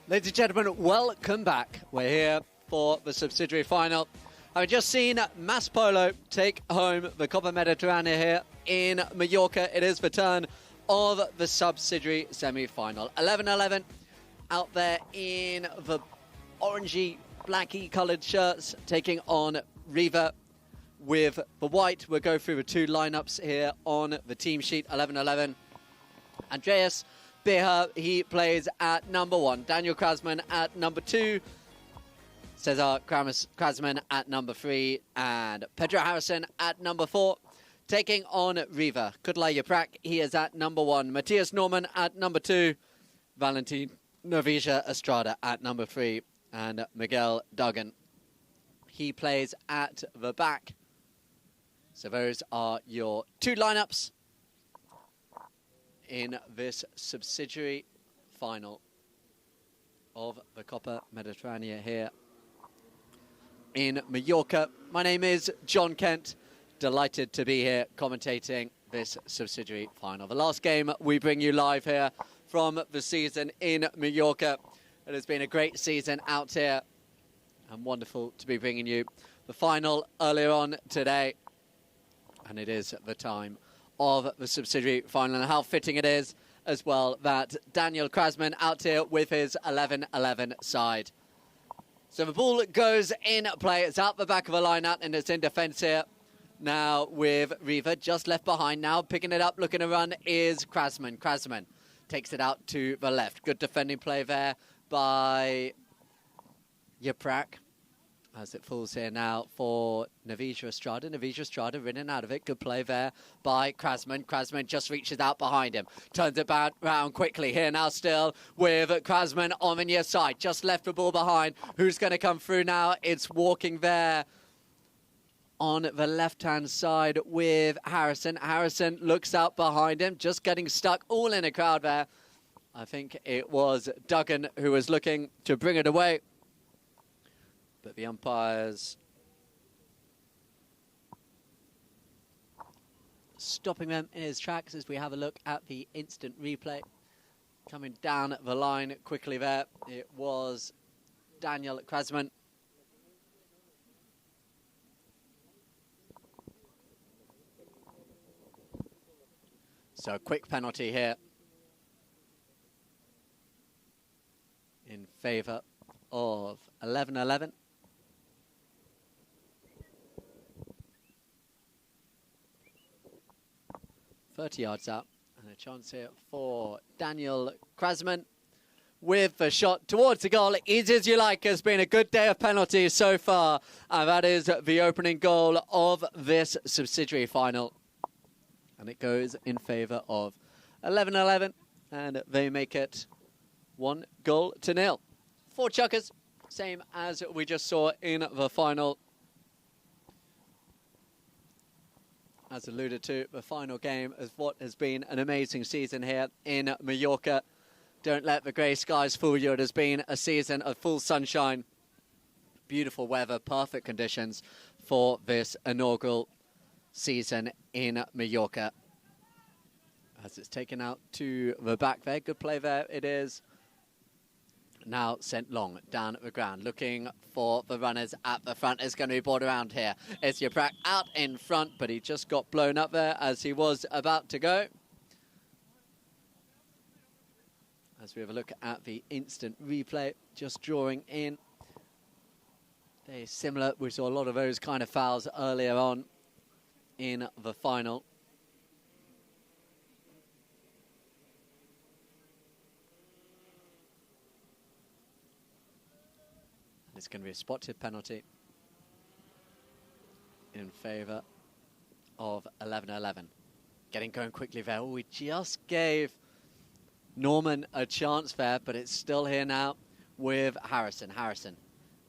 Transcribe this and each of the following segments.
Ladies and gentlemen, welcome back. We're here for the subsidiary final. I've just seen Mass Polo take home the Copa Mediterranea here in Mallorca. It is the turn of the subsidiary semi-final. 11-11 out there in the orangey, blacky coloured shirts, taking on Riva with the white. We'll go through the two lineups here on the team sheet. 11-11. Andreas Beha, he plays at number 1. Daniel Krasman at number 2. Cesar Krasman at number 3. And Pedro Harrison at number 4. Taking on Riva. Kudla Yaprak, he is at number 1. Matthias Norman at number 2. Valentin Novisia Estrada at number 3. And Miguel Duggan, he plays at the back. So those are your two lineups in this subsidiary final of the Copa Mediterranea here in Mallorca. My name is John Kent. Delighted to be here commentating this subsidiary final. The last game we bring you live here from the season in Mallorca. It has been a great season out here and wonderful to be bringing you the final earlier on today. And it is the time of the subsidiary final, and how fitting it is as well that Daniel Krasman out here with his 11-11 side. So the ball goes in play. It's out the back of the line-out and it's in defence here. Now with Riva just left behind. Now picking it up, looking to run is Krasman. Krasman takes it out to the left. Good defending play there by Yaprak. As it falls here now for Novisia Estrada. Novisia Estrada ridden out of it. Good play there by Krasman. Krasman just reaches out behind him. Turns it back round quickly here now still with Krasman on the near side. Just left the ball behind. Who's going to come through now? It's walking there on the left-hand side with Harrison. Harrison looks out behind him. Just getting stuck all in a crowd there. I think it was Duggan who was looking to bring it away. But the umpires stopping them in his tracks as we have a look at the instant replay. Coming down the line quickly there, it was Daniel Krasman. So a quick penalty here in favour of 11-11. 30 yards out, and a chance here for Daniel Krasman with the shot towards the goal. Easy as you like, has been a good day of penalties so far, and that is the opening goal of this subsidiary final. And it goes in favour of 11-11, and they make it 1-0. 4 chuckers, same as we just saw in the final. As alluded to, the final game of what has been an amazing season here in Mallorca. Don't let the grey skies fool you. It has been a season of full sunshine, beautiful weather, perfect conditions for this inaugural season in Mallorca. As it's taken out to the back there. Good play there. It is now sent long down at the ground, looking for the runners at the front. It's going to be brought around here. It's Yaprak out in front, but he just got blown up there as he was about to go. As we have a look at the instant replay, just drawing in. They're similar. We saw a lot of those kind of fouls earlier on in the final. It's going to be a spotted penalty in favour of 11-11. Getting going quickly there. Oh, we just gave Norman a chance there, but it's still here now with Harrison. Harrison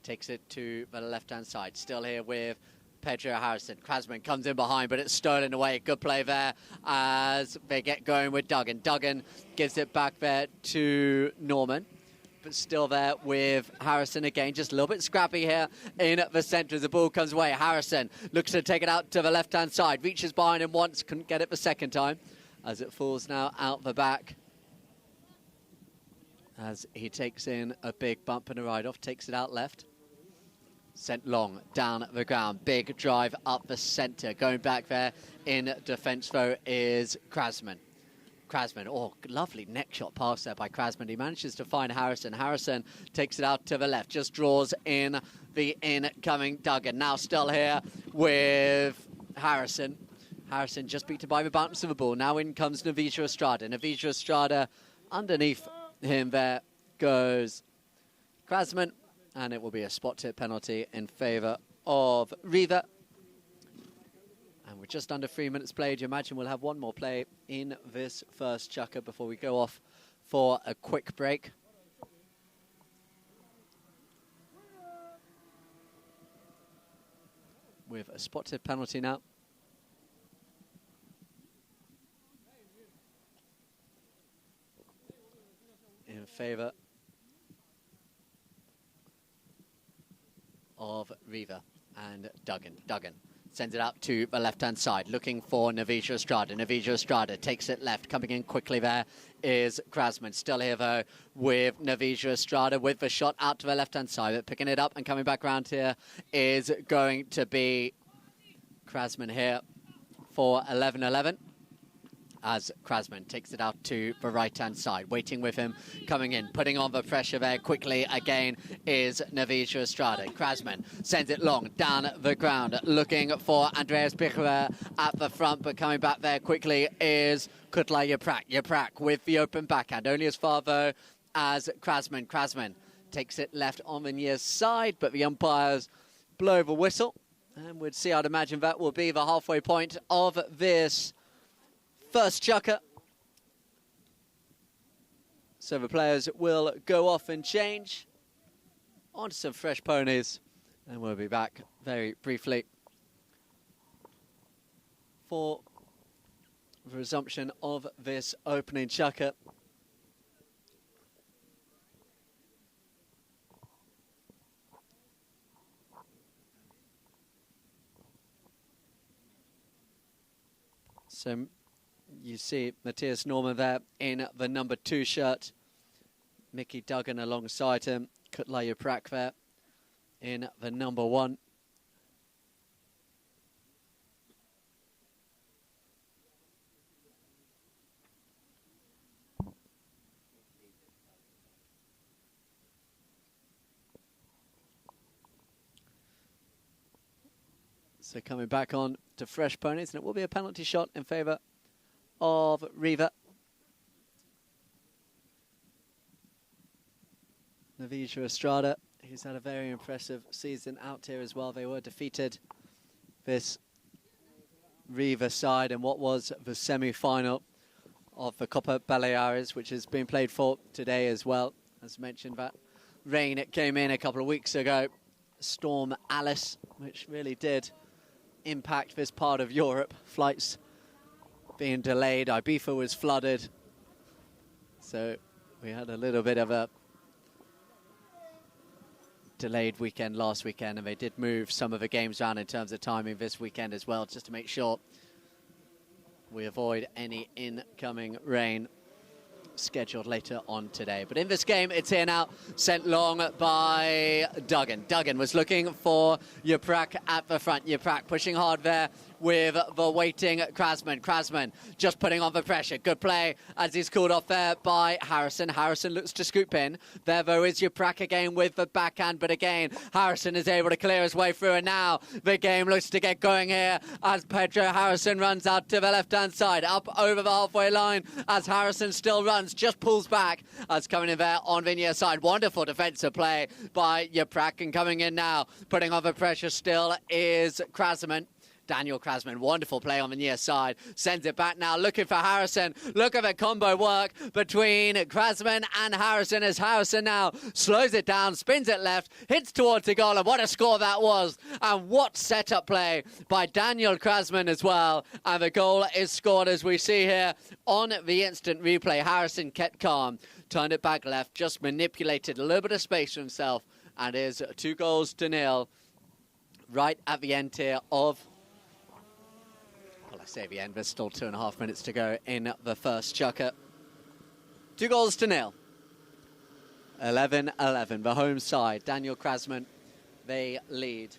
takes it to the left-hand side. Still here with Pedro Harrison. Krasman comes in behind, but it's stolen away. Good play there as they get going with Duggan. Duggan gives it back there to Norman. But still there with Harrison again, just a little bit scrappy here in the centre as the ball comes away. Harrison looks to take it out to the left-hand side, reaches behind him once, couldn't get it the second time, as it falls now out the back as he takes in a big bump and a ride-off, takes it out left. Sent long, down the ground, big drive up the centre. Going back there in defence, though, is Krasman. Krasman, oh, lovely neck shot pass there by Krasman. He manages to find Harrison. Harrison takes it out to the left, just draws in the incoming Duggan. Now still here with Harrison. Harrison just beaten by the bounce of the ball. Now in comes Navisha Estrada. Navisha Estrada underneath him there goes Krasman, and it will be a spot tip penalty in favour of Riva. And we're just under 3 minutes played. You imagine we'll have one more play in this first chukker before we go off for a quick break. With a spot tip penalty now. In favour of Riva and Duggan. Duggan sends it out to the left-hand side, looking for Navisha Estrada. Navisha Estrada takes it left. Coming in quickly there is Krasman. Still here, though, with Navisha Estrada with the shot out to the left-hand side. But picking it up and coming back around here is going to be Krasman here for 11-11. As Krasman takes it out to the right-hand side. Waiting with him, coming in, putting on the pressure there quickly again is Navisha Estrada. Krasman sends it long, down the ground, looking for Andreas Pichler at the front, but coming back there quickly is Kutla Yaprak. Yaprak with the open backhand, only as far, though, as Krasman. Krasman takes it left on the near side, but the umpires blow the whistle, and we'd see, I'd imagine that will be the halfway point of this first chukker. So the players will go off and change onto some fresh ponies, and we'll be back very briefly for the resumption of this opening chukker. So you see Matthias Norman there in the number 2 shirt. Mickey Duggan alongside him. Kutla Yaprak there in the number 1. So coming back on to fresh ponies, and it will be a penalty shot in favour of Riva. Navisha Estrada, who's had a very impressive season out here as well. They were defeated, this Riva side, in what was the semi-final of the Copa Baleares, which has been played for today as well. As mentioned, that rain, it came in a couple of weeks ago. Storm Alice, which really did impact this part of Europe. Flights being delayed. Ibiza was flooded. So we had a little bit of a delayed weekend last weekend, and they did move some of the games around in terms of timing this weekend as well, just to make sure we avoid any incoming rain scheduled later on today. But in this game, it's here now, sent long by Duggan. Duggan was looking for Yaprak at the front. Yaprak pushing hard there with the waiting Krasman. Krasman just putting on the pressure. Good play as he's called off there by Harrison. Harrison looks to scoop in. There, though, is Yaprak again with the backhand, but again, Harrison is able to clear his way through, and now the game looks to get going here as Pedro Harrison runs out to the left-hand side, up over the halfway line as Harrison still runs, just pulls back as coming in there on the near side. Wonderful defensive play by Yaprak, and coming in now, putting on the pressure still is Krasman. Daniel Krasman, wonderful play on the near side. Sends it back now, looking for Harrison. Look at the combo work between Krasman and Harrison as Harrison now slows it down, spins it left, hits towards the goal, and what a score that was. And what setup play by Daniel Krasman as well. And the goal is scored as we see here on the instant replay. Harrison kept calm, turned it back left, just manipulated a little bit of space for himself, and is 2-0 right at the end here of, well, I say the end, there's still 2.5 minutes to go in the first chukker. 2-0. 11-11, the home side. Daniel Krasman, they lead.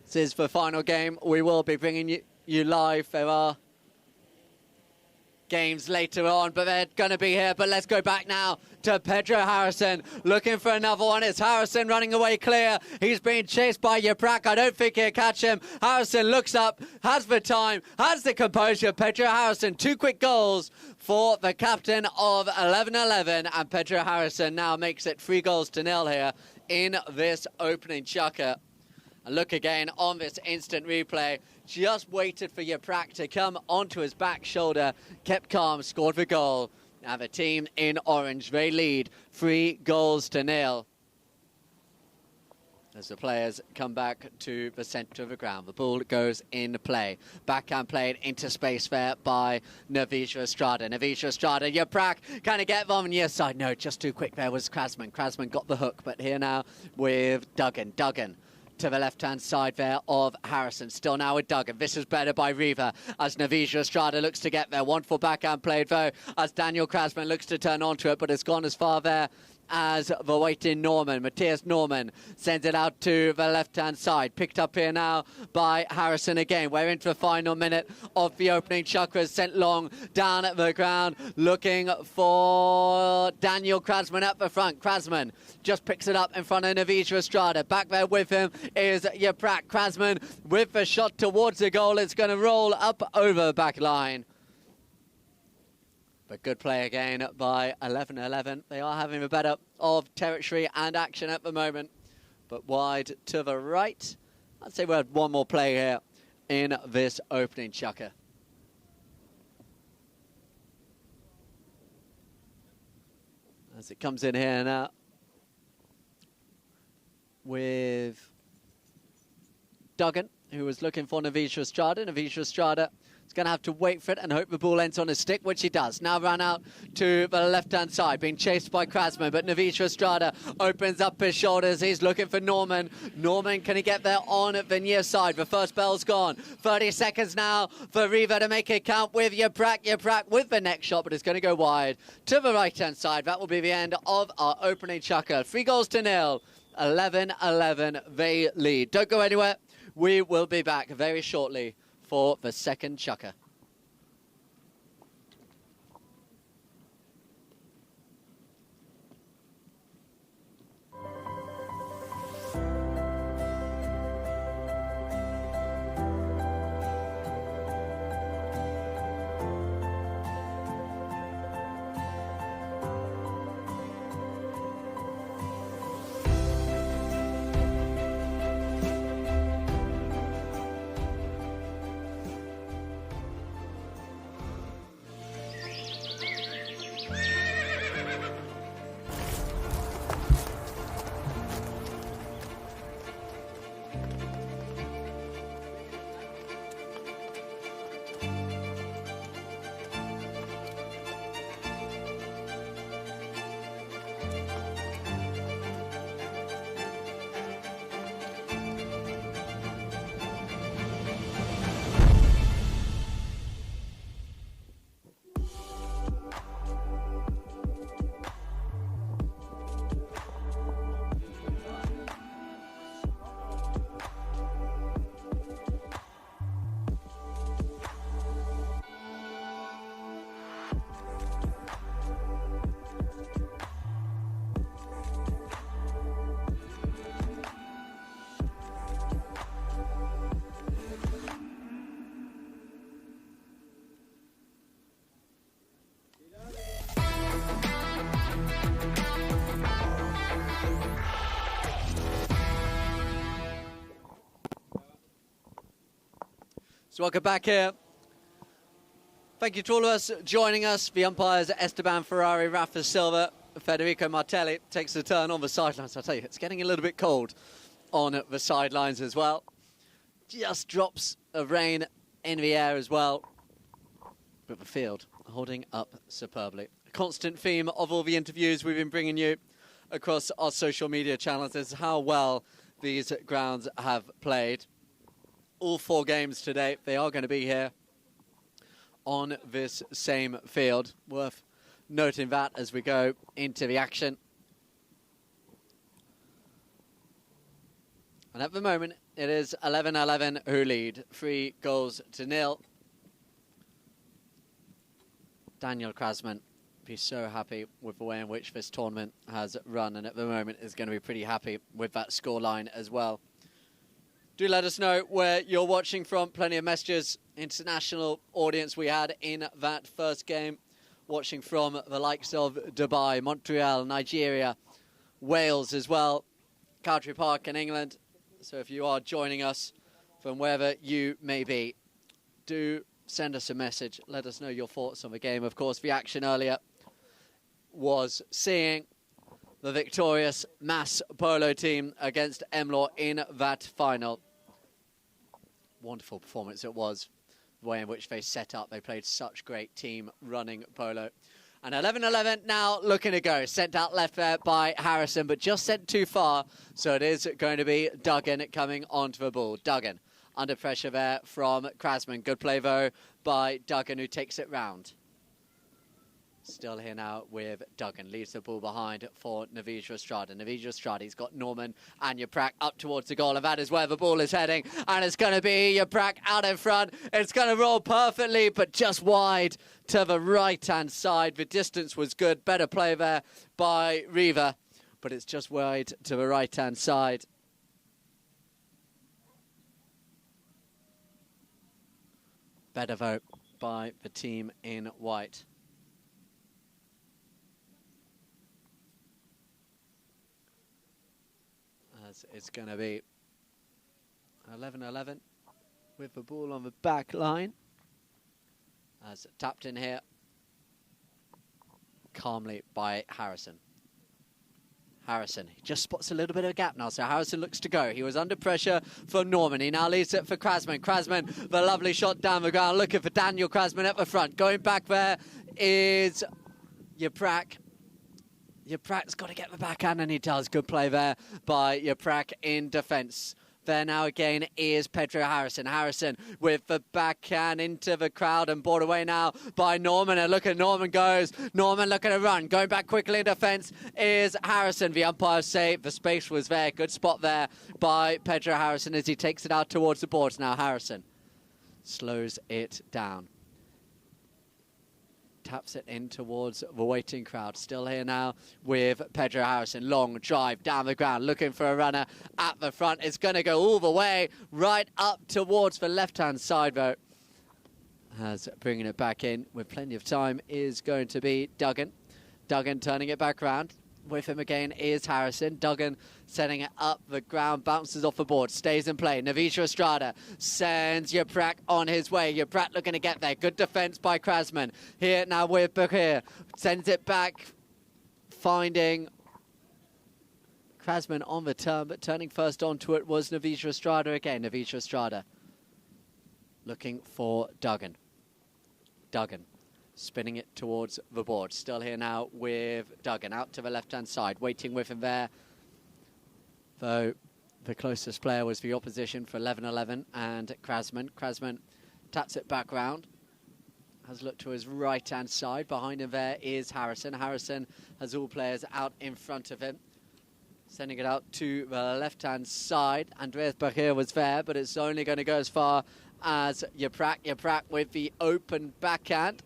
This is the final game. We will be bringing you live. There are games later on, but they're going to be here. But let's go back now to Pedro Harrison, looking for another one. It's Harrison running away clear. He's being chased by Yaprak. I don't think he'll catch him. Harrison looks up, has the time, has the composure. Pedro Harrison, 2 quick goals for the captain of 11-11, and Pedro Harrison now makes it 3-0 here in this opening chukker. And look again on this instant replay. Just waited for Yaprak to come onto his back shoulder, kept calm, scored the goal. Now the team in orange, they lead 3-0 as the players come back to the centre of the ground. The ball goes in play. Backhand played into space there by Navisha Estrada. Navisha Estrada, Yaprak, can he get on the near side? No, just too quick there was Krasman. Krasman got the hook, but here now with Duggan. Duggan to the left-hand side there of Harrison. Still now with Duggan. This is better by Riva as Navisha Estrada looks to get there. Wonderful backhand played though as Daniel Krasman looks to turn onto it, but it's gone as far there as the waiting Norman. Matthias Norman sends it out to the left-hand side. Picked up here now by Harrison again. We're into the final minute of the opening chakras. Sent long down at the ground, looking for Daniel Krasman at the front. Krasman just picks it up in front of Navisha Estrada. Back there with him is Yaprak. Krasman with the shot towards the goal. It's going to roll up over the back line. But good play again by 11-11. They are having a better of territory and action at the moment. But wide to the right. I'd say we had one more play here in this opening chukker. As it comes in here now with Duggan, who was looking for Navisha Estrada. Navisha Estrada is going to have to wait for it and hope the ball ends on his stick, which he does. Now run out to the left-hand side, being chased by Krasman, but Navisha Estrada opens up his shoulders. He's looking for Norman. Norman, can he get there on the near side? The first bell's gone. 30 seconds now for Riva to make it count with Yaprak. Yaprak with the next shot, but it's going to go wide to the right-hand side. That will be the end of our opening chukker. 3-0. 11-11, they lead. Don't go anywhere. We will be back very shortly for the second chukker. So welcome back here. Thank you to all of us joining us. The umpires Esteban Ferrari, Rafa Silva, Federico Martelli takes the turn on the sidelines. I'll tell you, it's getting a little bit cold on the sidelines as well. Just drops of rain in the air as well. But the field holding up superbly. A constant theme of all the interviews we've been bringing you across our social media channels is how well these grounds have played. All 4 games today, they are going to be here on this same field. Worth noting that as we go into the action. And at the moment, it is 11-11 who lead, 3-0. Daniel Krasman be so happy with the way in which this tournament has run, and at the moment is going to be pretty happy with that scoreline as well. Do let us know where you're watching from. Plenty of messages. International audience we had in that first game, watching from the likes of Dubai, Montreal, Nigeria, Wales as well, Cowdrey Park in England. So if you are joining us from wherever you may be, do send us a message. Let us know your thoughts on the game. Of course, the action earlier was seeing the victorious Mass Polo team against Emlor in that final. Wonderful performance it was, the way in which they set up. They played such great team running polo. And 11-11 now looking to go. Sent out left there by Harrison, but just sent too far. So it is going to be Duggan coming onto the ball. Duggan under pressure there from Krasman. Good play, though, by Duggan, who takes it round. Still here now with Duggan. Leaves the ball behind for Navija Estrada. Navija Estrada, he's got Norman and Yaprak up towards the goal. And that is where the ball is heading. And it's going to be Yaprak out in front. It's going to roll perfectly, but just wide to the right-hand side. The distance was good. Better play there by Riva. But it's just wide to the right-hand side. Better vote by the team in white. As it's going to be 11-11 with the ball on the back line. As tapped in here calmly by Harrison. Harrison, he just spots a little bit of a gap now, so Harrison looks to go. He was under pressure from Norman. He now leaves it for Krasman. Krasman, the lovely shot down the ground, looking for Daniel Krasman at the front. Going back there is Yaprak. Yaprak's got to get the backhand, and he does. Good play there by Yaprak in defence. There now again is Pedro Harrison. Harrison with the backhand into the crowd and brought away now by Norman. And look at Norman goes. Norman looking to run. Going back quickly in defence is Harrison. The umpire say the space was there. Good spot there by Pedro Harrison as he takes it out towards the boards. Now Harrison slows it down. Taps it in towards the waiting crowd. Still here now with Pedro Harrison. Long drive down the ground, looking for a runner at the front. It's going to go all the way right up towards the left-hand side, though. As bringing it back in with plenty of time is going to be Duggan. Duggan turning it back around. With him again is Harrison. Duggan setting it up the ground, bounces off the board, stays in play. Navija Estrada sends Yaprak on his way. Yaprak looking to get there. Good defence by Krasman. Here now with Bakir. Sends it back, finding Krasman on the turn, but turning first onto it was Navija Estrada again. Navija Estrada looking for Duggan. Duggan spinning it towards the board. Still here now with Duggan out to the left-hand side, waiting with him there. Though the closest player was the opposition for 11-11 and Krasman. Krasman taps it back round. Has looked to his right-hand side. Behind him there is Harrison. Harrison has all players out in front of him. Sending it out to the left-hand side. Andreas Bakir was there, but it's only going to go as far as Yaprak. Yaprak with the open backhand.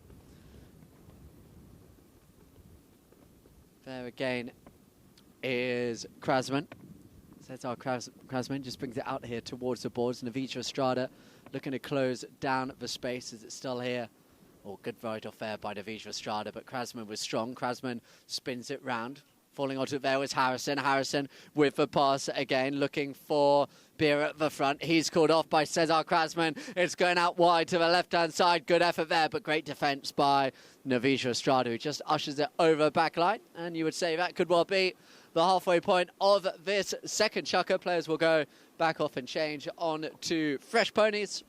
There again is Krasman. Cesar Krasman just brings it out here towards the boards. Navija Estrada looking to close down the space as it's still here. Oh, good right off there by Navija Estrada, but Krasman was strong. Krasman spins it round. Falling onto it there was Harrison. Harrison with the pass again, looking for Beer at the front. He's called off by Cesar Krasman. It's going out wide to the left-hand side. Good effort there, but great defence by Navija Estrada, who just ushers it over the back line. And you would say that could well be the halfway point of this second chukker. Players will go back off and change on to fresh ponies.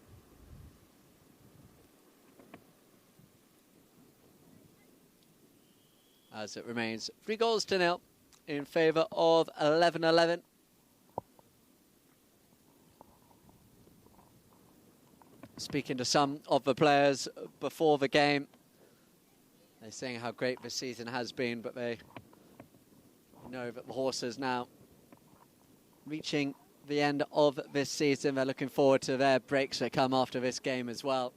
As it remains 3-0 in favour of 11-11. Speaking to some of the players before the game, They're saying how great this season has been, but they know that the horses now reaching the end of this season. They're looking forward to their breaks that come after this game as well.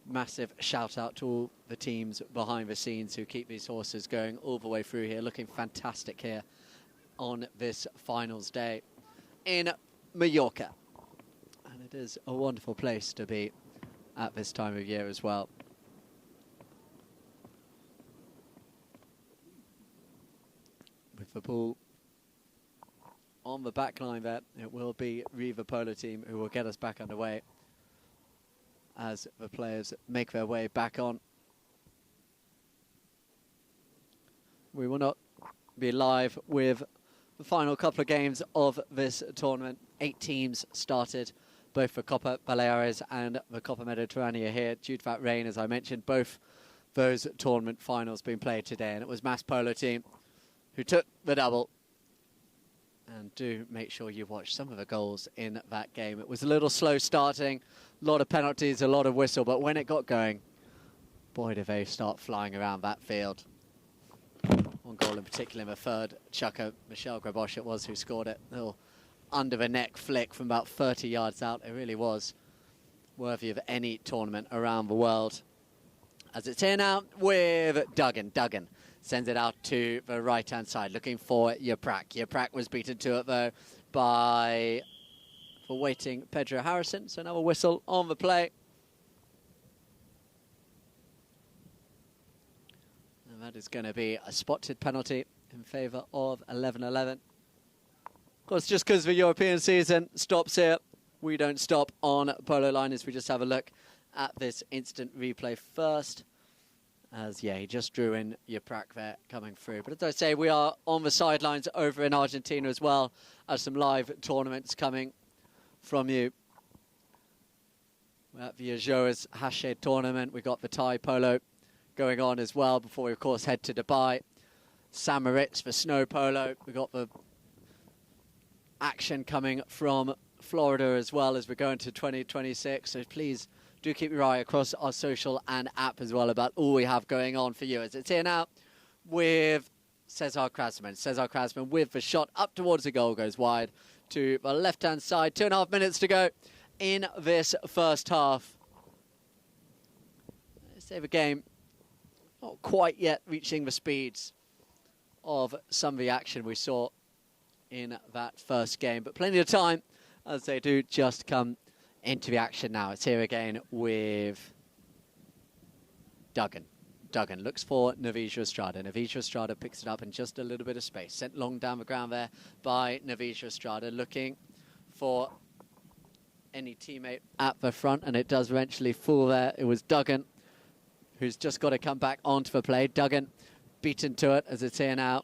Massive shout out to all the teams behind the scenes who keep these horses going all the way through here, looking fantastic here on this finals day in Mallorca. And it is a wonderful place to be at this time of year as well. With the ball on the back line there, it will be the Polo team who will get us back underway as the players make their way back on. We will not be live with the final couple of games of this tournament. 8 teams started, both for Copa Baleares and the Copa Mediterranea here. Due to that rain, as I mentioned, both those tournament finals being played today, and it was Mass Polo team who took the double. And do make sure you watch some of the goals in that game. It was a little slow starting, a lot of penalties, a lot of whistle, but when it got going, boy, did they start flying around that field. One goal in particular in the third, chucker, Michel Grabosch it was who scored it. A little under the neck flick from about 30 yards out. It really was worthy of any tournament around the world. As it's in out with Duggan. Duggan sends it out to the right-hand side, looking for Yaprak. Yaprak was beaten to it, though, for waiting Pedro Harrison. So now a whistle on the play. And that is going to be a spotted penalty in favour of 11-11. Of course, just because the European season stops here, we don't stop on Polo Liners. We just have a look at this instant replay first. As, yeah, he just drew in Yaprak there coming through. But as I say, we are on the sidelines over in Argentina as well, as some live tournaments coming from you. We're at the Azores Hache tournament. We've got the Thai Polo going on as well before we, of course, head to Dubai. St. Moritz for snow polo. We've got the action coming from Florida as well as we go into 2026. So please do keep your eye across our social and app as well about all we have going on for you. As it's here now with Cesar Krasman. Cesar Krasman with the shot up towards the goal, goes wide to the left-hand side. 2.5 minutes to go in this first half. Let's say the game not quite yet reaching the speeds of some of the action we saw in that first game, but plenty of time as they do just come into the action now. It's here again with Duggan. Duggan looks for Navijo Estrada. Navijo Estrada picks it up in just a little bit of space. Sent long down the ground there by Navijo Estrada, looking for any teammate at the front, and it does eventually fall there. It was Duggan who's just got to come back onto the play. Duggan beaten to it as it's here now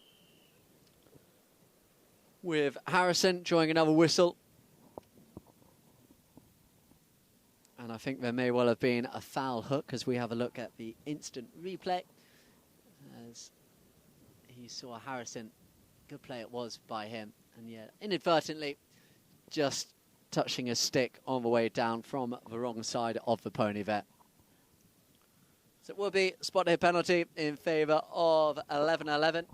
with Harrison drawing another whistle. And I think there may well have been a foul hook as we have a look at the instant replay. As he saw Harrison, good play it was by him. And yeah, inadvertently just touching his stick on the way down from the wrong side of the pony there. So it will be spot hit penalty in favour of 11-11.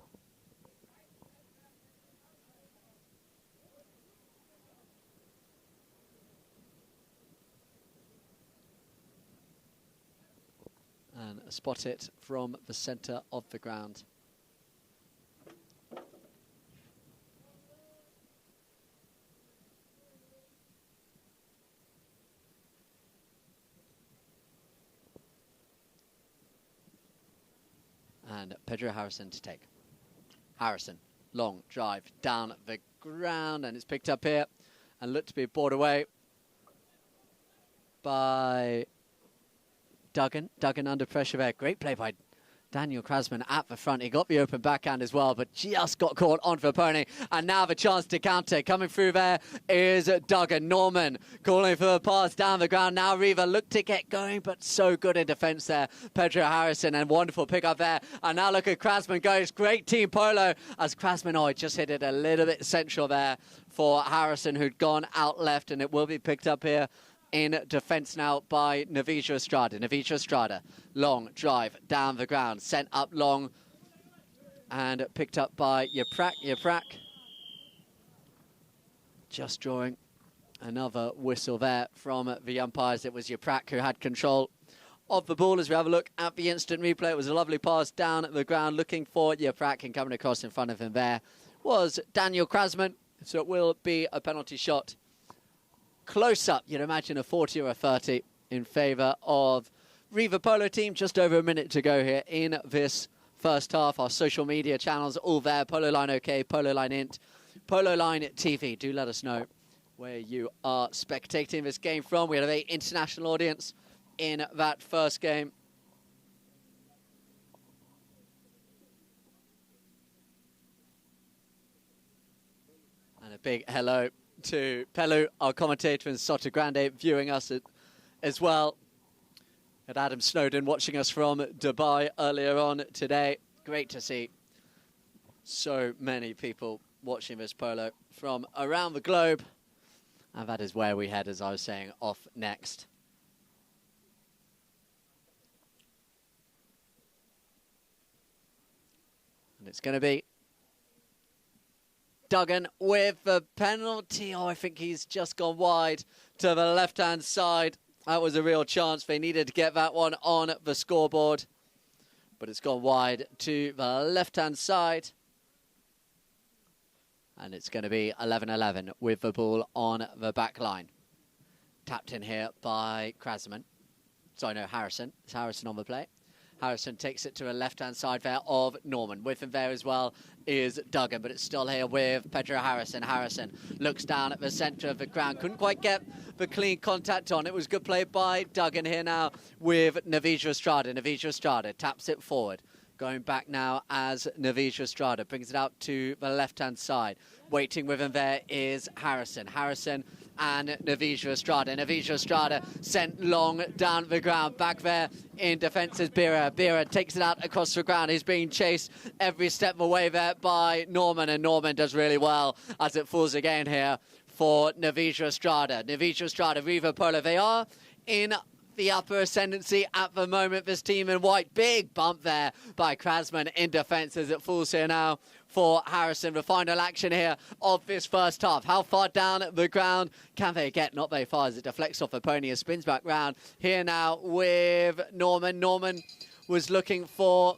And spot it from the centre of the ground. And Pedro Harrison to take. Harrison, long drive down the ground, and it's picked up here and looked to be brought away by Duggan. Duggan under pressure there. Great play by Daniel Krasman at the front. He got the open backhand as well, but just got caught onto the pony. And now the chance to counter. Coming through there is Duggan. Norman calling for the pass down the ground. Now Riva looked to get going, but so good in defence there. Pedro Harrison, and wonderful pick up there. And now look at Krasman goes. Great team polo as Krasman, just hit it a little bit central there for Harrison, who'd gone out left, and it will be picked up here in defence now by Navisha Estrada. Navisha Estrada, long drive down the ground, sent up long and picked up by Yaprak. Yaprak just drawing another whistle there from the umpires. It was Yaprak who had control of the ball. As we have a look at the instant replay, it was a lovely pass down at the ground looking for Yaprak, and coming across in front of him there was Daniel Krasman. So it will be a penalty shot. Close up, you'd imagine a 40 or a 30 in favour of Riva Polo team. Just over a minute to go here in this first half. Our social media channels all there. Polo Line OK, Polo Line Int, Polo Line TV. Do let us know where you are spectating this game from. We had a very international audience in that first game. And a big hello to Pelu, our commentator in Sota Grande, viewing us as well. And Adam Snowden watching us from Dubai earlier on today. Great to see so many people watching this polo from around the globe. And that is where we head, as I was saying, off next. And it's going to be Duggan with the penalty. Oh, I think he's just gone wide to the left-hand side. That was a real chance. They needed to get that one on the scoreboard. But it's gone wide to the left-hand side. And it's going to be 11-11 with the ball on the back line. Tapped in here by Krasman. Sorry, no, Harrison. It's Harrison on the play. Harrison takes it to a left-hand side there of Norman. With him there as well is Duggan, but it's still here with Pedro Harrison. Harrison looks down at the centre of the ground. Couldn't quite get the clean contact on. It was good play by Duggan here now with Navisha Estrada. Navisha Estrada taps it forward. Going back now as Navisha Estrada brings it out to the left-hand side. Waiting with him there is Harrison. Harrison and Navisha Estrada. Navisha Estrada sent long down the ground. Back there in defence is Bira. Bira takes it out across the ground. He's being chased every step of the way there by Norman, and Norman does really well as it falls again here for Navisha Estrada. Navisha Estrada, Riva Polo, they are in the upper ascendancy at the moment, this team in white. Big bump there by Krasman in defence as it falls here now for Harrison. The final action here of this first half. How far down the ground can they get? Not very far as it deflects off the pony and spins back round. Here now with Norman. Norman was looking for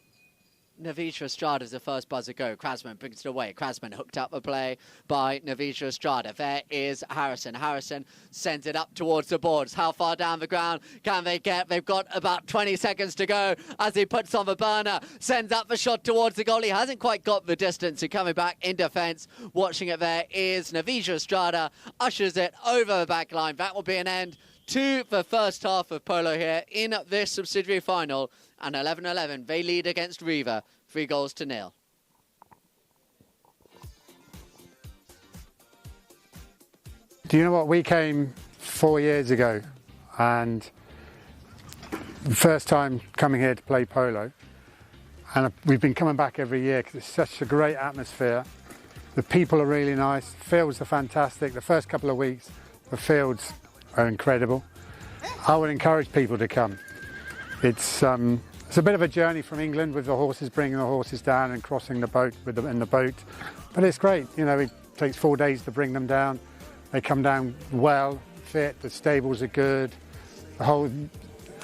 Navisha Estrada as the first buzzer go. Krasman brings it away. Krasman hooked up the play by Navisha Estrada. There is Harrison. Harrison sends it up towards the boards. How far down the ground can they get? They've got about 20 seconds to go as he puts on the burner. Sends up the shot towards the goal. He hasn't quite got the distance. And coming back in defence, watching it there is Navisha Estrada. Ushers it over the back line. That will be an end to the first half of polo here in this subsidiary final. And 11-11, they lead against Riva, 3-0. Do you know what? We came 4 years ago, and the first time coming here to play polo, and we've been coming back every year because it's such a great atmosphere. The people are really nice, the fields are fantastic. The first couple of weeks, the fields are incredible. I would encourage people to come. It's a bit of a journey from England with the horses, bringing the horses down and crossing the boat with them in the boat. But it's great, you know, it takes 4 days to bring them down. They come down well, fit, the stables are good. The whole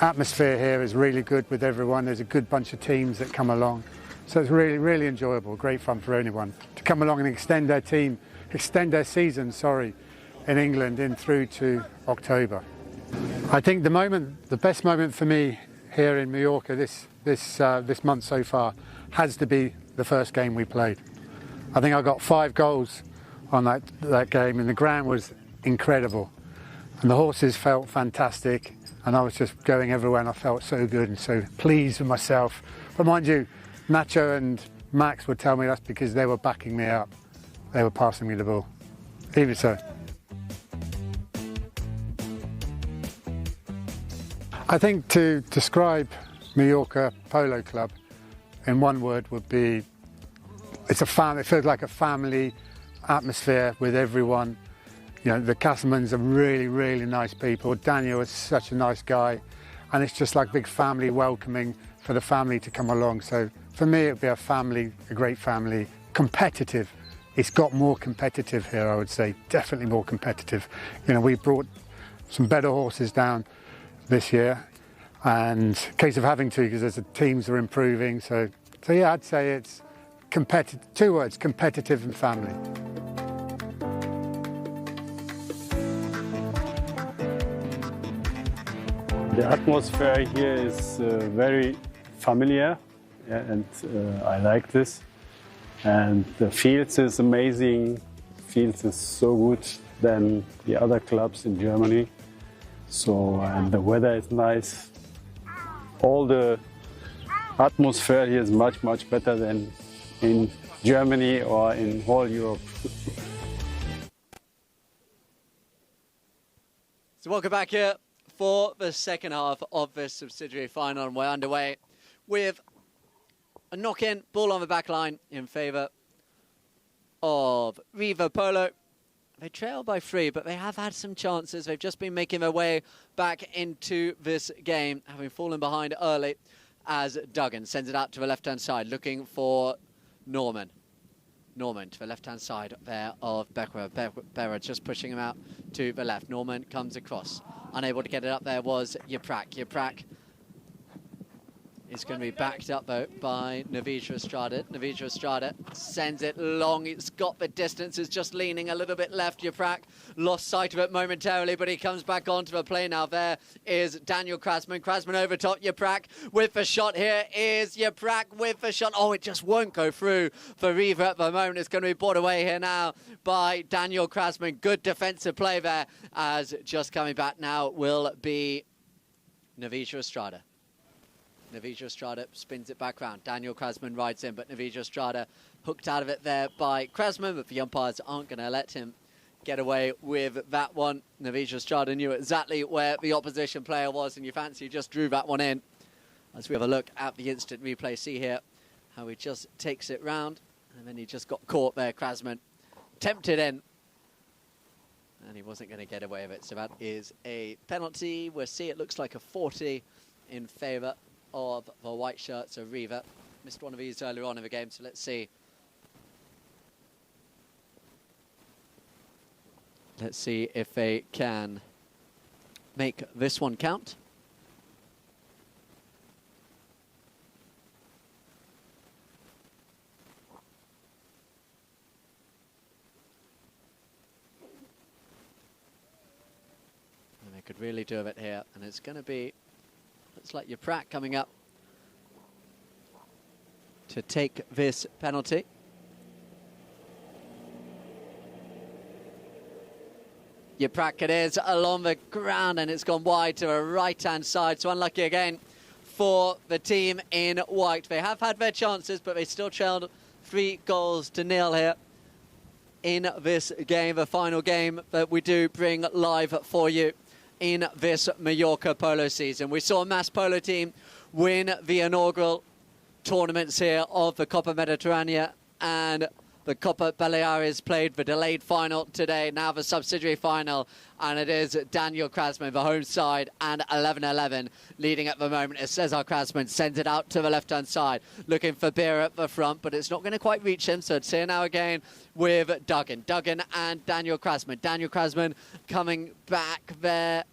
atmosphere here is really good with everyone. There's a good bunch of teams that come along. So it's really, really enjoyable, great fun for anyone to come along and extend their season, in England in through to October. I think the best moment for me here in Mallorca this month so far has to be the first game we played. I think I got 5 goals on that game, and the ground was incredible. And the horses felt fantastic, and I was just going everywhere, and I felt so good and so pleased with myself. But mind you, Nacho and Max would tell me that's because they were backing me up. They were passing me the ball. Even so. I think to describe Mallorca Polo Club in one word would be, it feels like a family atmosphere with everyone. You know, the Castlemans are really, really nice people. Daniel is such a nice guy, and it's just like big family welcoming for the family to come along. So for me, it'd be a family, a great family, competitive. It's got more competitive here, I would say, definitely more competitive. You know, we brought some better horses down this year, and case of having to, because as the teams are improving. So yeah, I'd say it's competitive. 2 words: competitive and family. The atmosphere here is very familiar, and I like this. And the fields is amazing. Fields is so good than the other clubs in Germany. So, and the weather is nice. All the atmosphere here is much, much better than in Germany or in whole Europe. So welcome back here for the second half of the subsidiary final, and we're underway with a knock-in, ball on the back line in favour of Riva Polo. They trail by 3, but they have had some chances. They've just been making their way back into this game, having fallen behind early as Duggan sends it out to the left-hand side, looking for Norman. Norman to the left-hand side there of Becker. Becker just pushing him out to the left. Norman comes across. Unable to get it up there was Yaprak. Yaprak is going to be backed up, though, by Navija Estrada. Navija Estrada sends it long. It's got the distance. It's just leaning a little bit left. Yaprak lost sight of it momentarily, but he comes back onto the play now. There is Daniel Krasman. Krasman over top. Yaprak with the shot. Here is Yaprak with the shot. Oh, it just won't go through for Riva at the moment. It's going to be brought away here now by Daniel Krasman. Good defensive play there, as just coming back now will be Navija Estrada. Navija Estrada spins it back round. Daniel Krasman rides in, but Navija Estrada hooked out of it there by Krasman, but the umpires aren't going to let him get away with that one. Navija Estrada knew exactly where the opposition player was, and you fancy just drew that one in. As we have a look at the instant replay, see here how he just takes it round, and then he just got caught there. Krasman tempted in, and he wasn't going to get away with it. So that is a penalty. We'll see, it looks like a 40 in favour of the white shirts of Riva. Missed one of these earlier on in the game, so let's see. Let's see if they can make this one count. And they could really do it here, and it's going to be, looks like Yaprak coming up to take this penalty. Yaprak it is along the ground, and it's gone wide to the right-hand side. So unlucky again for the team in white. They have had their chances, but they still trailed 3-0 here in this game, the final game that we do bring live for you in this Mallorca polo season. We saw a mass polo team win the inaugural tournaments here of the Copa Mediterranea, and the Copa Baleares played the delayed final today, now the subsidiary final, and it is Daniel Krasman, the home side, and 11-11 leading at the moment as Cesar Krasman sends it out to the left-hand side, looking for Beer at the front, but it's not going to quite reach him, so it's here now again with Duggan. Duggan and Daniel Krasman. Daniel Krasman coming back there,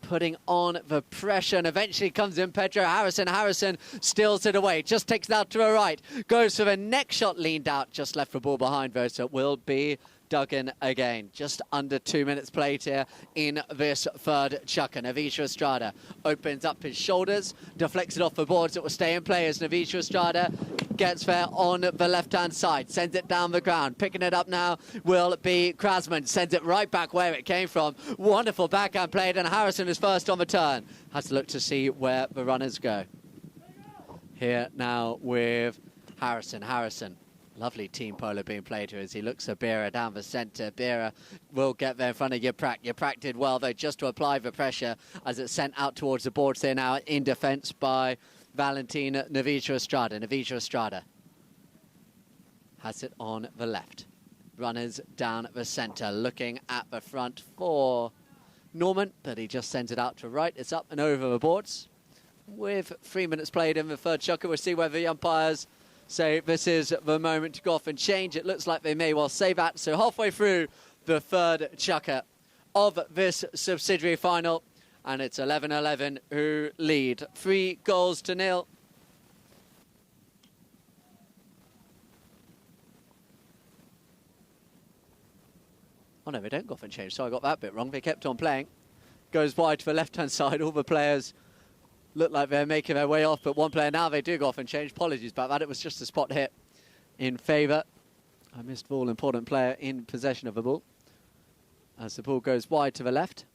putting on the pressure, and eventually comes in Pedro Harrison. Harrison steals it away, just takes it out to the right, goes for the next shot, leaned out, just left the ball behind though, so it will be Duggan again. Just under 2 minutes played here in this third chukker. Navija Estrada opens up his shoulders, deflects it off the boards. It will stay in play as Navija Estrada gets there on the left-hand side, sends it down the ground. Picking it up now will be Krasman, sends it right back where it came from. Wonderful backhand played, and Harrison is first on the turn. Has to look to see where the runners go. Here now with Harrison. Harrison. Lovely team polo being played here as he looks at Bera down the centre. Bera will get there in front of Yaprak. Yaprak did well, though, just to apply the pressure as it's sent out towards the boards there now in defence by Valentin Navija Estrada. Navija Estrada has it on the left. runners down the centre, looking at the front for Norman, but he just sends it out to right. It's up and over the boards. With 3 minutes played in the third chukker, we'll see whether the umpires say this is the moment to go off and change. It looks like they may well say that. So halfway through the third chukker of this subsidiary final, and it's 11-11 who lead. 3-0. Oh no, they don't go off and change, so I got that bit wrong. They kept on playing. Goes wide to the left-hand side. All the players look like they're making their way off, but one player now, they do go off and change. Apologies about that. It was just a spot hit in favour. I missed the ball, important player in possession of the ball. As the ball goes wide to the left.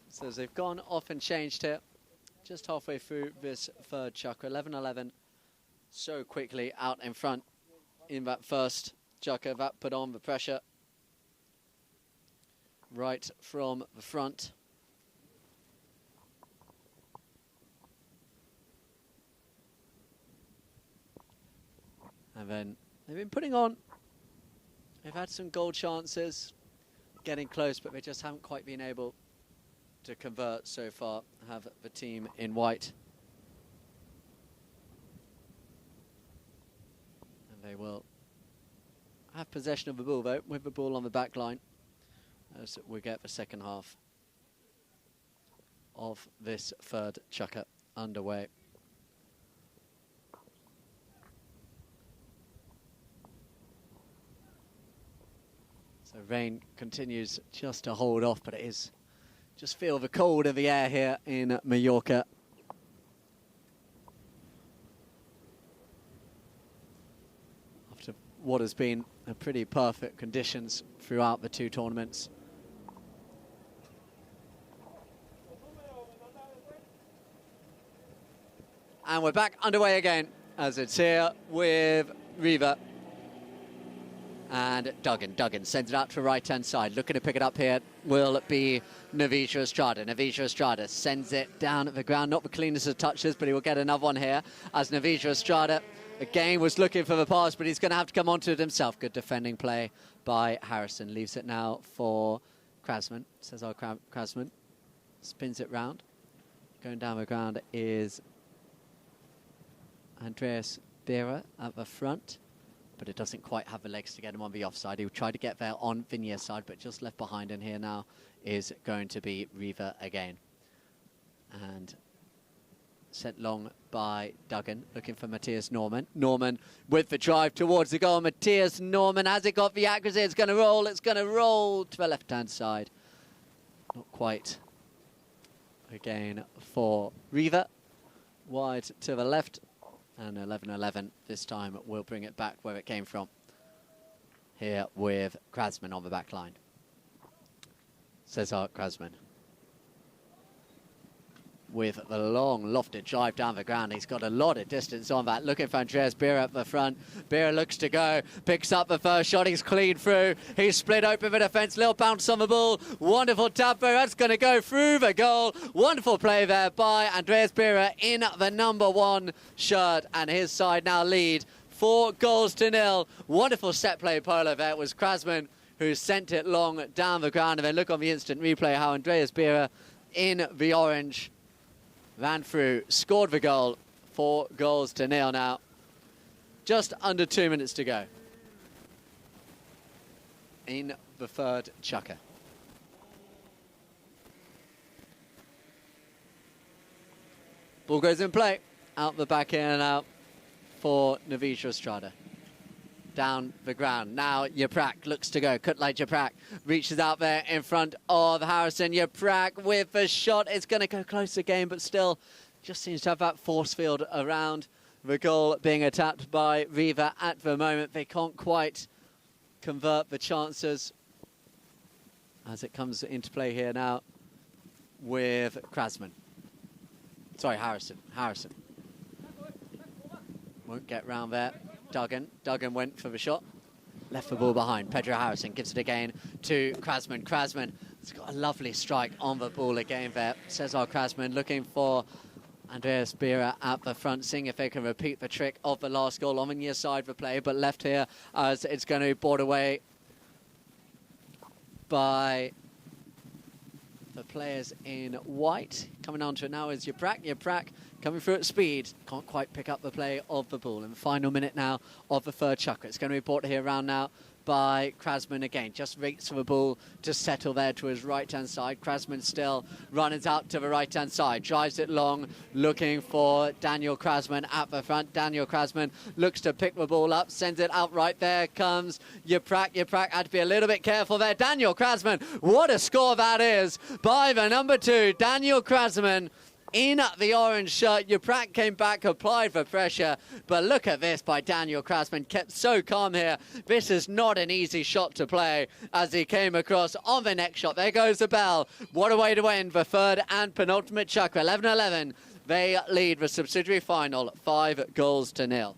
So they've gone off and changed here, just halfway through this third chukker. 11-11, so quickly out in front in that first chukker. That put on the pressure right from the front. And then they've been putting on. They've had some goal chances, getting close, but they just haven't quite been able to convert so far, have the team in white. And they will have possession of the ball, though, with the ball on the back line, as we get the second half of this third chukker underway. So rain continues just to hold off, but it is just feel the cold of the air here in Mallorca. After what has been a pretty perfect conditions throughout the two tournaments. And we're back underway again as it's here with Riva. And Duggan sends it out to the right-hand side. Looking to pick it up here will be Navisha Estrada. Navisha Estrada sends it down at the ground. Not the cleanest of touches, but he will get another one here. As Navisha Estrada, again, was looking for the pass, but he's going to have to come onto it himself. Good defending play by Harrison. Leaves it now for Krasman. Cesar Krasman spins it round. Going down the ground is Andreas Beera at the front, but it doesn't quite have the legs to get him on the offside. He would try to get there on Vigne's side, but just left behind, and here now is going to be Riva again. And sent long by Duggan, looking for Matthias Norman. Norman with the drive towards the goal. Matthias Norman, has it got the accuracy? It's going to roll to the left-hand side. Not quite. Again for Riva. Wide to the left. And 11-11 this time will bring it back where it came from. Here with Krasman on the back line. Cesar Krasman. With the long lofted drive down the ground. He's got a lot of distance on that. Looking for Andreas Beera at the front. Beera looks to go. Picks up the first shot. He's clean through. He's split open the defence. Little bounce on the ball. Wonderful tap. That's going to go through the goal. Wonderful play there by Andreas Beera in the #1 shirt. And his side now lead 4-0. Wonderful set play, Polo. There it was Krasman who sent it long down the ground. And then look on the instant replay how Andreas Beera in the orange ran through, scored the goal. 4-0 now. Just under 2 minutes to go in the third chukker. Ball goes in play. Out the back in and out for Navisha Estrada. Down the ground. Now Yaprak looks to go. Kutlai Yaprak reaches out there in front of Harrison. Yaprak with the shot. It's going to go close again, but still just seems to have that force field around the goal being attacked by Riva at the moment. They can't quite convert the chances. as it comes into play here now with Krasman. Sorry, Harrison. Harrison. Won't get round there. Duggan. Duggan went for the shot. Left the ball behind. Pedro Harrison gives it again to Krasman. Krasman has got a lovely strike on the ball again there. Cesar Krasman looking for Andreas Bira at the front, seeing if they can repeat the trick of the last goal on the near side of the play, but left here as it's going to be brought away by the players in white. Coming on to it now is Yaprak. Yaprak coming through at speed. Can't quite pick up the play of the ball. In the final minute now of the third chukker. It's going to be brought here around now by Krasman again. Just waits for the ball to settle there to his right-hand side. Krasman still runs out to the right-hand side. Drives it long, looking for Daniel Krasman at the front. Daniel Krasman looks to pick the ball up, sends it out right. There comes Yaprak. Yaprak had to be a little bit careful there. Daniel Krasman, what a score that is by the number 2, Daniel Krasman. In the orange shirt, Yaprak came back, applied for pressure, but look at this by Daniel Krasman, kept so calm here. This is not an easy shot to play as he came across on the next shot. There goes the bell. What a way to end the third and penultimate chukker. 11-11. They lead the subsidiary final 5-0.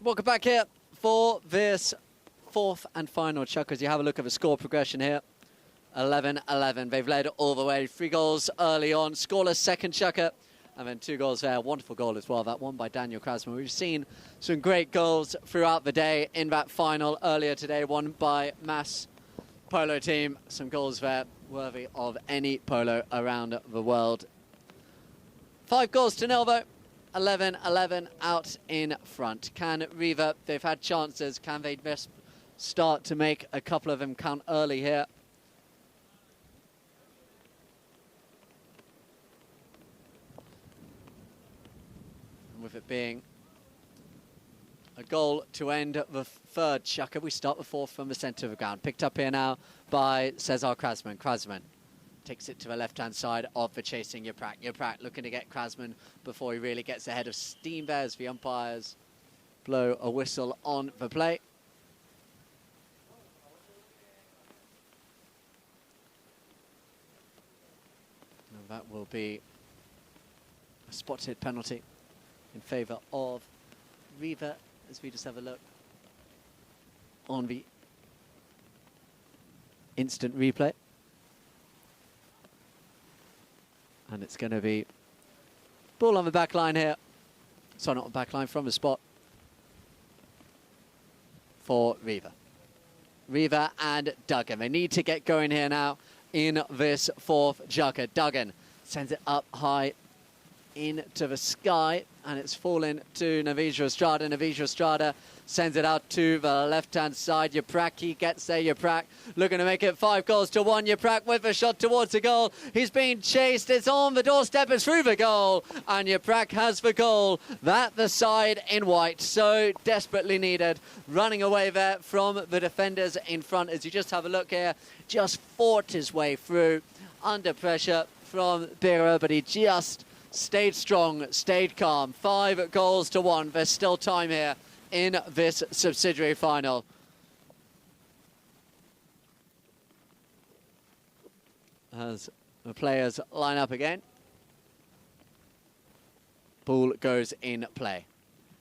Welcome back here for this fourth and final chukker. As you have a look at the score progression here. 11-11. They've led all the way. 3 goals early on. Scoreless second chukker. And then 2 goals there. Wonderful goal as well. That one by Daniel Krasman. We've seen some great goals throughout the day in that final earlier today. One by Mass Polo team. Some goals there worthy of any polo around the world. 5 goals to nil though. 11-11 out in front. Can Riva, they've had chances, can they best start to make a couple of them count early here? And with it being a goal to end the third chukker, we start the fourth from the centre of the ground. Picked up here now by Cesar Krasman. Krasman takes it to the left-hand side of the chasing Yaprak. Yaprak looking to get Krasman before he really gets ahead of steam there as the umpires blow a whistle on the play. And that will be a spotted penalty in favour of Riva as we just have a look on the instant replay. And it's going to be ball on the back line here So not on back line from the spot for Riva. Riva and Duggan. They need to get going here now in this fourth jugger. Duggan sends it up high into the sky, and it's fallen to Navija Estrada. Navija Estrada sends it out to the left-hand side. Yaprak, he gets there. Yaprak looking to make it 5-1. Yaprak with a shot towards the goal. He's being chased. It's on the doorstep. It's through the goal. And Yaprak has the goal. That the side in white. So desperately needed. Running away there from the defenders in front. As you just have a look here, just fought his way through under pressure from Bira, but he just stayed strong, stayed calm. 5-1. There's still time here in this subsidiary final. As the players line up again. Ball goes in play.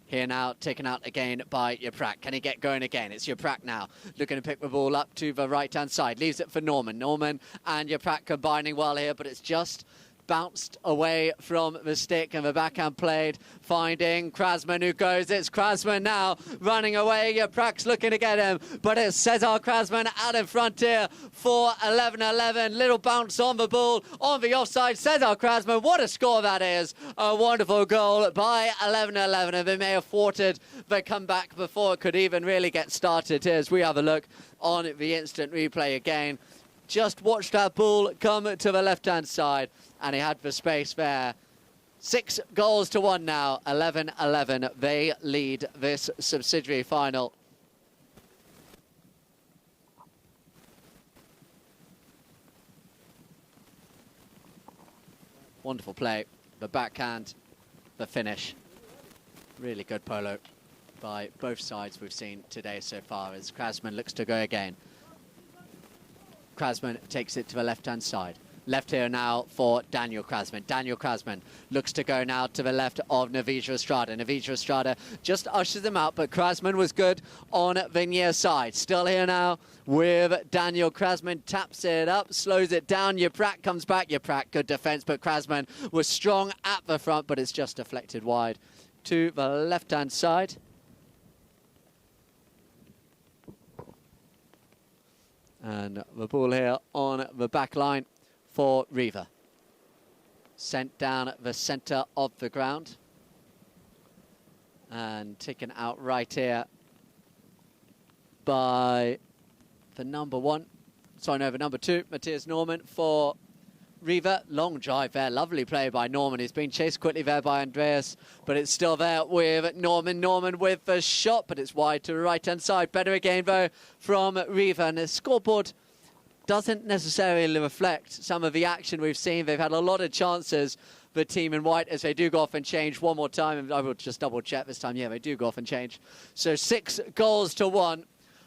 Here now, taken out again by Yaprak. Can he get going again? It's Yaprak now, looking to pick the ball up to the right-hand side. Leaves it for Norman. Norman and Yaprak combining well here, but it's just bounced away from the stick, and the backhand played, finding Krasman, who goes. It's Krasman now running away. Yaprak's looking to get him, but it's Cesar Krasman out in front here for 11-11. Little bounce on the ball, on the offside. Cesar Krasman, what a score that is. A wonderful goal by 11-11, and they may have thwarted the comeback before it could even really get started. Here as we have a look on the instant replay again. Just watch that ball come to the left-hand side, and he had the space there. 6-1 now, 11-11. They lead this subsidiary final. Wonderful play. The backhand, the finish. Really good polo by both sides we've seen today so far, as Krasman looks to go again. Krasman takes it to the left-hand side. Left here now for Daniel Krasman. Daniel Krasman looks to go now to the left of Navija Estrada. Navija Estrada just ushers him out, but Krasman was good on the near side. Still here now with Daniel Krasman. Taps it up, slows it down. Yaprak comes back. Yaprak, good defence, but Krasman was strong at the front, but it's just deflected wide to the left-hand side. And the ball here on the back line for Riva. Sent down the centre of the ground. And taken out right here by the number 2, Matthias Norman for Riva. Long drive there, lovely play by Norman. He's been chased quickly there by Andreas, but it's still there with Norman. Norman with the shot, but it's wide to the right-hand side. Better again, though, from Riva. And the scoreboard doesn't necessarily reflect some of the action we've seen. They've had a lot of chances, the team in white, as they do go off and change one more time. And I will just double-check this time. Yeah, they do go off and change. So 6-1,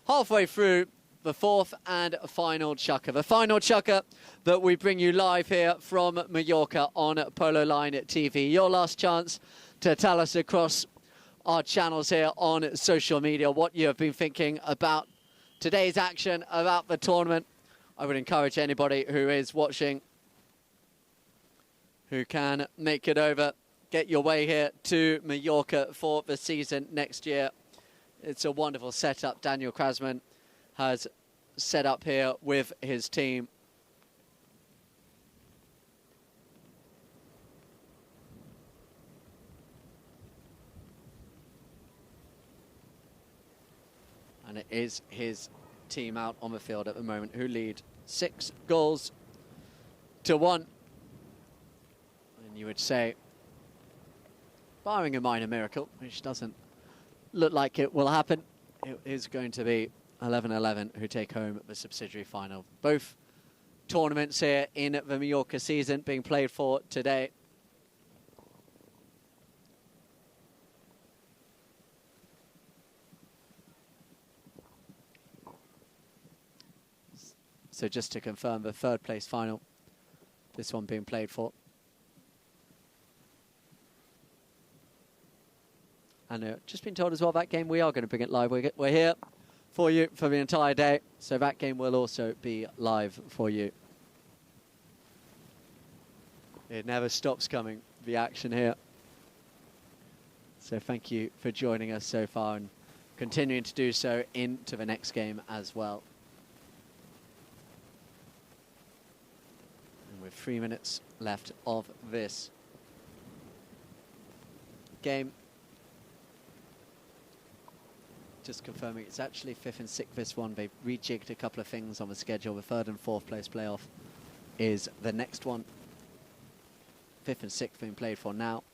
halfway through the fourth and final chukker. The final chukker that we bring you live here from Mallorca on Polo Line TV. Your last chance to tell us across our channels here on social media what you have been thinking about today's action, about the tournament. I would encourage anybody who is watching, who can make it over, get your way here to Mallorca for the season next year. It's a wonderful setup Daniel Krasman has set up here with his team. And it is his team out on the field at the moment who lead 6-1. And you would say, barring a minor miracle, which doesn't look like it will happen, it is going to be 11-11 who take home the subsidiary final. Both tournaments here in the Mallorca season being played for today. So just to confirm, the third place final, this one being played for. And just been told as well, that game we are going to bring it live. We're here for you for the entire day, so that game will also be live for you. It never stops coming, the action here. So thank you for joining us so far and continuing to do so into the next game as well. And with 3 minutes left of this game, just confirming it's actually 5th and 6th this one. They've rejigged a couple of things on the schedule. The 3rd and 4th place playoff is the next one. 5th and 6th being played for now.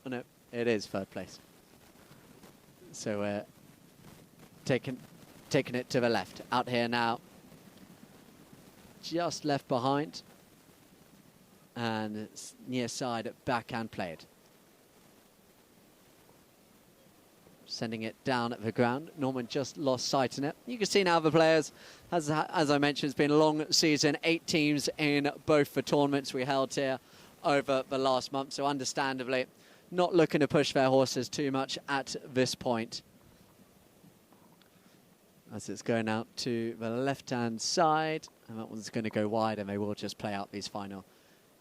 Oh no, it is 3rd place. So taking it to the left. Out here now. Just left behind. And it's near side backhand played. Sending it down at the ground. Norman just lost sight in it. You can see now the players, as I mentioned, it's been a long season. 8 teams in both the tournaments we held here over the last month. So understandably, not looking to push their horses too much at this point. As it's going out to the left-hand side. And that one's going to go wide, and they will just play out these final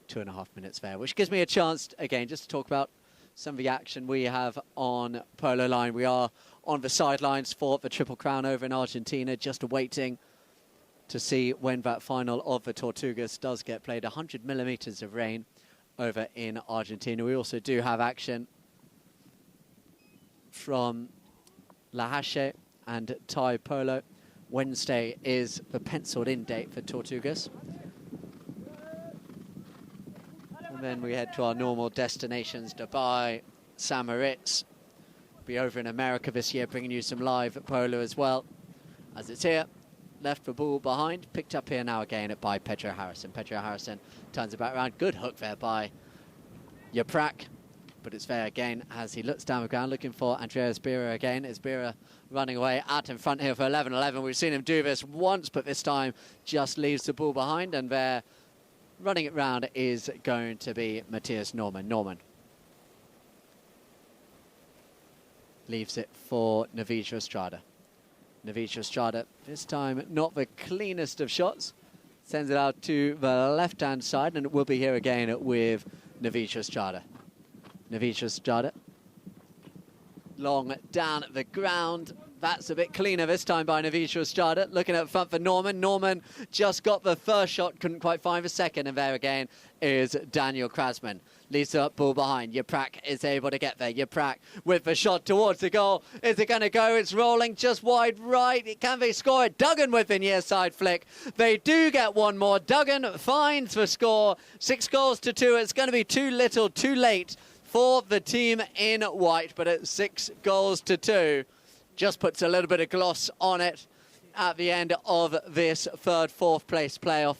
2.5 minutes there, which gives me a chance, again, just to talk about some of the action we have on Polo Line. We are on the sidelines for the Triple Crown over in Argentina, just waiting to see when that final of the Tortugas does get played. 100 millimeters of rain over in Argentina. We also do have action from La Hache and Thai Polo. Wednesday is the penciled-in date for Tortugas. And then we head to our normal destinations, Dubai, St. Moritz. Be over in America this year, bringing you some live polo as well. As it's here, left the ball behind, picked up here now again by Pedro Harrison. Pedro Harrison turns it back around. Good hook there by Yaprak, but it's there again as he looks down the ground, looking for Andreas Bira again. Is Bira running away out in front here for 11-11. We've seen him do this once, but this time just leaves the ball behind, and there, running it round, is going to be Matthias Norman. Norman leaves it for Navijo Estrada. Navijo Estrada, this time not the cleanest of shots. Sends it out to the left-hand side, and it will be here again with Navijo Estrada. Navijo Estrada. Long down at the ground. That's a bit cleaner this time by Navijo Estrada. Looking up front for Norman. Norman just got the first shot, couldn't quite find the second. And there again is Daniel Krasman. Leads up, ball behind. Yaprak is able to get there. Yaprak with the shot towards the goal. Is it going to go? It's rolling just wide right. Can they score it? Duggan with the near side flick. They do get one more. Duggan finds the score. 6-2. It's going to be too little, too late for the team in white. But at 6-2. Just puts a little bit of gloss on it at the end of this 3rd, 4th place playoff.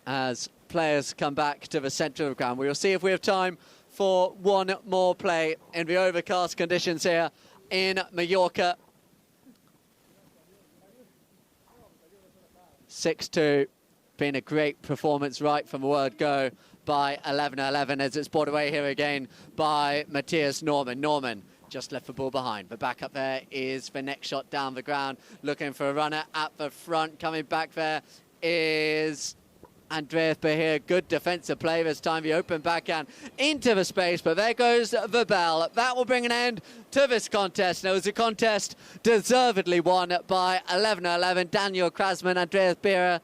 As players come back to the centre of the ground. We'll see if we have time for one more play in the overcast conditions here in Mallorca. 6-2. Been a great performance right from the word go by 11-11 as it's brought away here again by Matthias Norman. Norman just left the ball behind. The back up there is the next shot down the ground. Looking for a runner at the front. Coming back there is Andreas Bahir. Good defensive play this time. The open backhand into the space. But there goes the bell. That will bring an end to this contest. It was a contest deservedly won by 11-11. Daniel Krasman, Andreas Bahir,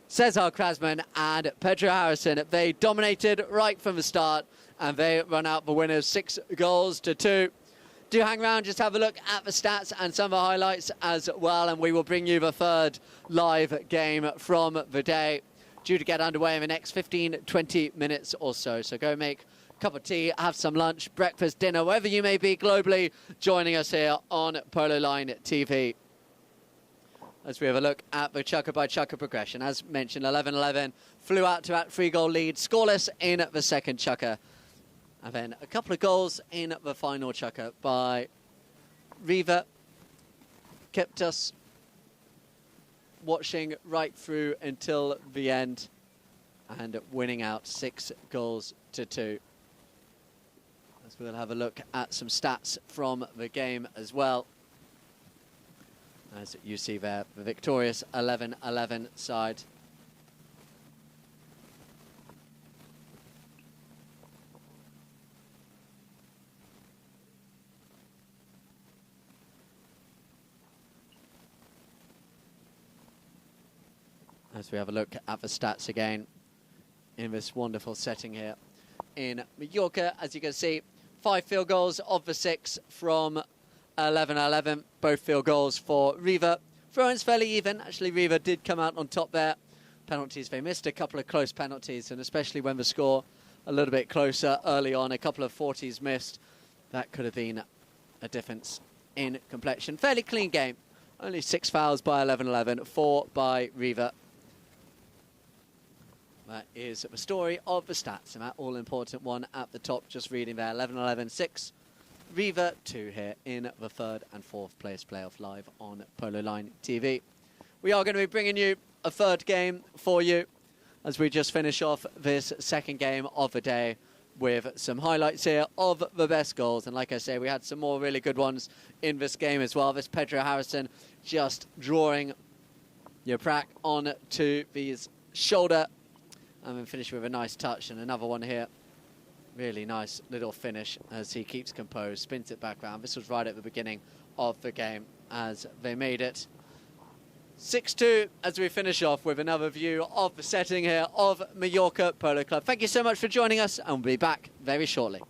Cesar Krasman and Pedro Harrison. They dominated right from the start. And they run out the winners 6-2. Do hang around, just have a look at the stats and some of the highlights as well, and we will bring you the 3rd live game from the day, due to get underway in the next 15-20 minutes or so. So go make a cup of tea, have some lunch, breakfast, dinner, wherever you may be globally, joining us here on Polo Line TV. As we have a look at the chukker-by-chukker progression. As mentioned, 11-11 flew out to that 3-goal lead, scoreless in the second chukker. And then a couple of goals in the final chukker by Riva. Kept us watching right through until the end and winning out 6-2. As we'll have a look at some stats from the game as well. as you see there, the victorious 11-11 side. As we have a look at the stats again in this wonderful setting here in Mallorca. As you can see, 5 field goals of the 6 from 11-11. Both field goals for Riva. Throw-ins fairly even. Actually, Riva did come out on top there. Penalties, they missed a couple of close penalties, and especially when the score a little bit closer early on, a couple of 40s missed. That could have been a difference in complexion. Fairly clean game. Only 6 fouls by 11-11, 4 by Riva. That is the story of the stats, and that all-important one at the top, just reading there, 11-11, 6. Riva 2 here in the 3rd and 4th place playoff live on Polo Line TV. We are going to be bringing you a 3rd game for you as we just finish off this 2nd game of the day with some highlights here of the best goals. And like I say, we had some more really good ones in this game as well. This Pedro Harrison just drawing Yaprak on to his shoulder. And then finish with a nice touch, and another one here. Really nice little finish as he keeps composed, spins it back round. This was right at the beginning of the game as they made it 6-2 as we finish off with another view of the setting here of Mallorca Polo Club. Thank you so much for joining us, and we'll be back very shortly.